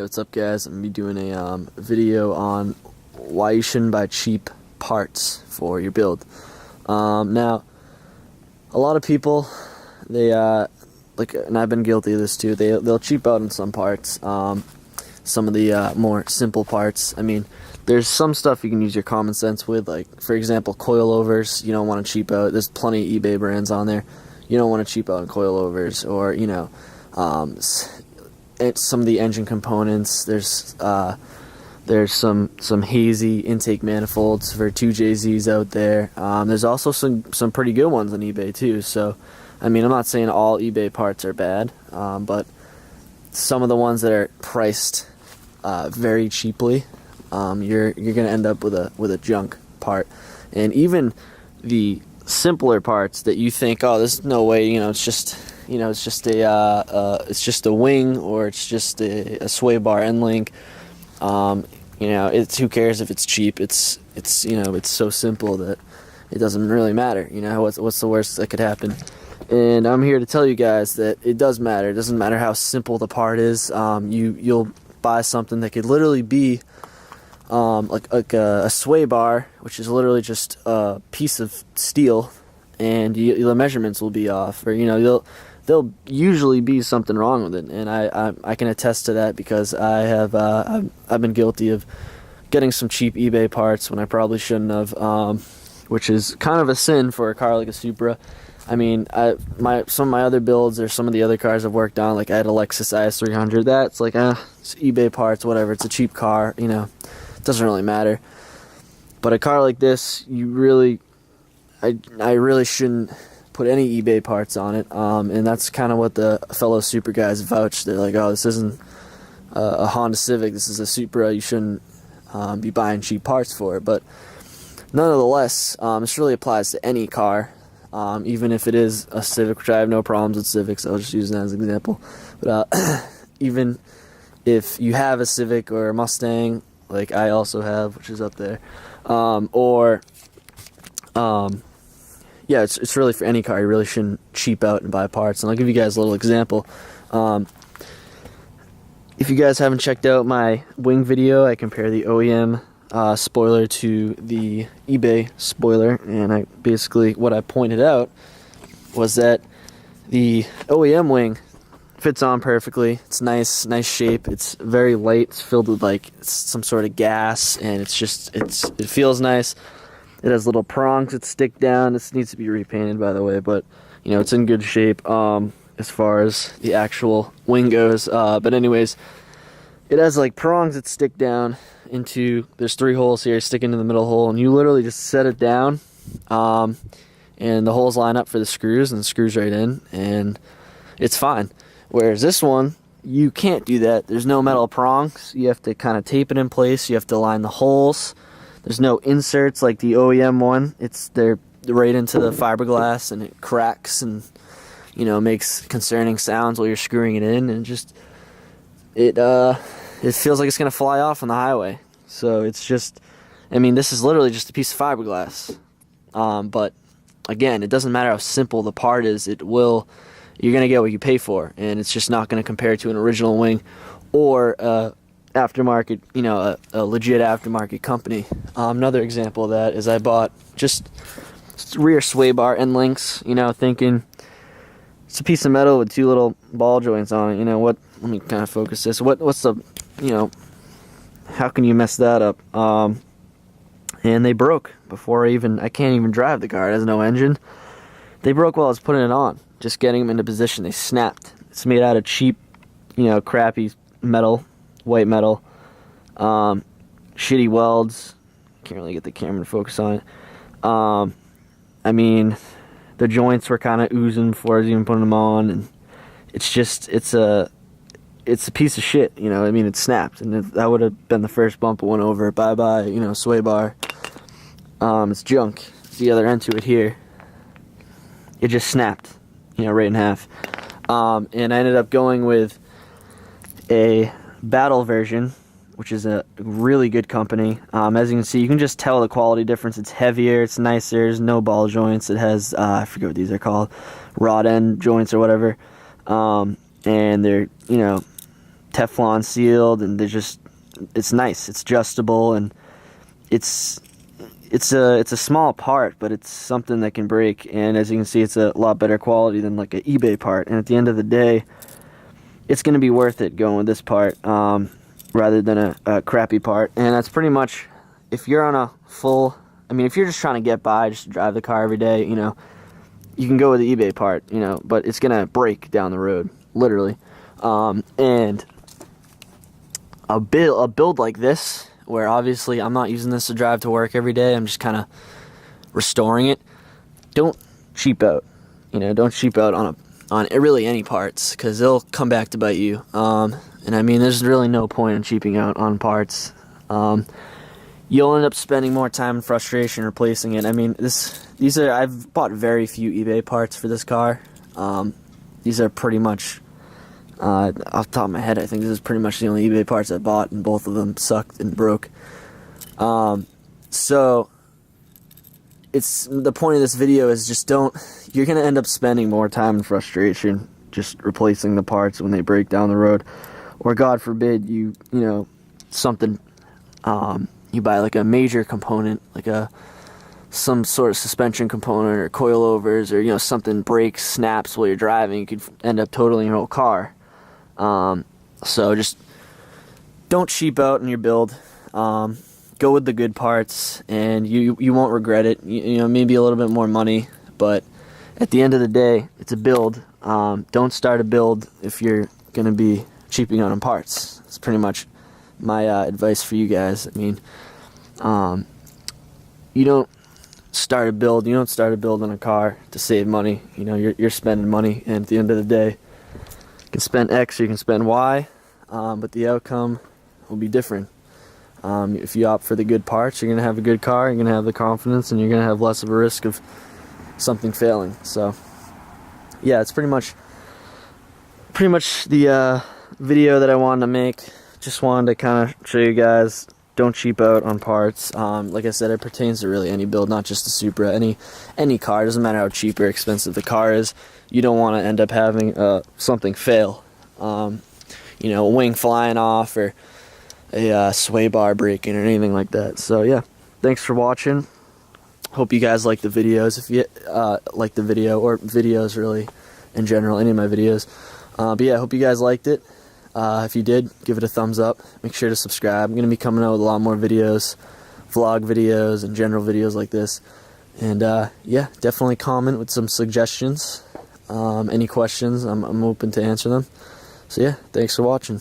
what's up guys? I'm going to be doing a video on why you shouldn't buy cheap parts for your build. Now, a lot of people, they, and I've been guilty of this too, they'll cheap out on some parts, some of the more simple parts. I mean, there's some stuff you can use your common sense with, like, for example, coilovers. You don't want to cheap out. There's plenty of eBay brands on there. You don't want to cheap out on coilovers, or, you know, some of the engine components. There's some hazy intake manifolds for 2JZs out there. There's also some pretty good ones on eBay too. So, I mean, I'm not saying all eBay parts are bad, but some of the ones that are priced very cheaply, you're gonna end up with a junk part. And even the simpler parts that you think, oh, there's no way, you know, it's just a wing, or it's just a sway bar end link. You know, who cares if it's cheap? It's you know, it's so simple that it doesn't really matter. You know, what's the worst that could happen? And I'm here to tell you guys that it does matter. It doesn't matter how simple the part is. You'll buy something that could literally be like a sway bar, which is literally just a piece of steel, and the measurements will be off, or, you know, there'll usually be something wrong with it. And I can attest to that, because I've been guilty of getting some cheap eBay parts when I probably shouldn't have, which is kind of a sin for a car like a Supra. I mean, some of my other builds, or some of the other cars I've worked on, like I had a Lexus IS300. That's like, it's eBay parts, whatever. It's a cheap car, you know, it doesn't really matter. But a car like this, I really shouldn't put any eBay parts on it. And that's kind of what the fellow Supra guys vouch. They're like, oh, this isn't a Honda Civic, this is a Supra. You shouldn't be buying cheap parts for it. But nonetheless, this really applies to any car. Even if it is a Civic, which I have no problems with Civics, I'll just use that as an example. But even if you have a Civic or a Mustang, like I also have, which is up there, yeah, it's really for any car. You really shouldn't cheap out and buy parts. And I'll give you guys a little example. If you guys haven't checked out my wing video, I compare the OEM spoiler to the eBay spoiler, and what I pointed out was that the OEM wing fits on perfectly. It's nice shape. It's very light. It's filled with like some sort of gas, and it feels nice. It has little prongs that stick down. This needs to be repainted, by the way, but you know, it's in good shape as far as the actual wing goes. But anyways, it has like prongs that stick down into, there's 3 holes here, stick into the middle hole, and you literally just set it down, and the holes line up for the screws, and the screws right in, and it's fine. Whereas this one, you can't do that. There's no metal prongs. You have to kind of tape it in place. You have to line the holes. There's no inserts like the OEM one. They're right into the fiberglass, and it cracks and, you know, makes concerning sounds while you're screwing it in, and it feels like it's gonna fly off on the highway. So it's just, I mean, this is literally just a piece of fiberglass. But again, it doesn't matter how simple the part is. You're gonna get what you pay for, and it's just not gonna compare to an original wing or aftermarket, you know, a legit aftermarket company. Another example of that is I bought just rear sway bar end links, you know, thinking it's a piece of metal with 2 little ball joints on it. You know what? Let me kind of focus this. What's the, you know, how can you mess that up? And they broke before I can't even drive the car. It has no engine. They broke while I was putting it on, just getting them into position. They snapped. It's made out of cheap, you know, crappy metal, white metal, shitty welds. Can't really get the camera to focus on it. I mean, the joints were kind of oozing before I was even putting them on, and it's a piece of shit, you know. I mean, it snapped, and that would have been the first bump it went over. Bye, you know, sway bar. It's junk. It's the other end to it here. It just snapped, you know, right in half. And I ended up going with a Battle version, which is a really good company. As you can see, you can just tell the quality difference. It's heavier, it's nicer, there's no ball joints. It has, I forget what these are called, rod end joints or whatever. And they're, you know, Teflon sealed, and it's nice. It's adjustable, and it's a small part, but it's something that can break. And as you can see, it's a lot better quality than like an eBay part. And at the end of the day, it's going to be worth it going with this part rather than a crappy part. And that's pretty much, if you're on a full, I mean, if you're just trying to get by, just to drive the car every day, you know, you can go with the eBay part, you know, but it's going to break down the road, literally. And a build like this, where obviously I'm not using this to drive to work every day, I'm just kind of restoring it. Don't cheap out, you know, don't cheap out on really any parts, because they'll come back to bite you. And I mean, there's really no point in cheaping out on parts. You'll end up spending more time and frustration replacing it. I mean, I've bought very few eBay parts for this car. These are pretty much, off the top of my head, I think this is pretty much the only eBay parts I bought, and both of them sucked and broke. So it's the point of this video is just you're going to end up spending more time and frustration just replacing the parts when they break down the road. Or God forbid, you know, something, you buy like a major component, like some sort of suspension component or coilovers, or, you know, something breaks, snaps while you're driving, you could end up totaling your whole car. So just don't cheap out in your build. Go with the good parts, and you won't regret it. You know, maybe a little bit more money, but at the end of the day, it's a build. Don't start a build if you're going to be cheaping out on parts. It's pretty much my advice for you guys. I mean, you don't start a build on a car to save money. You know, you're spending money, and at the end of the day, you can spend X or you can spend Y, but the outcome will be different. If you opt for the good parts, you're going to have a good car, you're going to have the confidence, and you're going to have less of a risk of something failing. So yeah, it's pretty much the video that I wanted to make. Just wanted to kind of show you guys, don't cheap out on parts. Like I said, it pertains to really any build, not just the Supra. Any car, doesn't matter how cheap or expensive the car is. You don't want to end up having something fail. You know, a wing flying off, or a sway bar breaking, or anything like that. So yeah, thanks for watching. Hope you guys like the videos. If you like the video, or videos really in general, any of my videos. But yeah, I hope you guys liked it. If you did, give it a thumbs up. Make sure to subscribe. I'm going to be coming out with a lot more videos, vlog videos, and general videos like this. And yeah, definitely comment with some suggestions. Any questions, I'm open to answer them. So yeah, thanks for watching.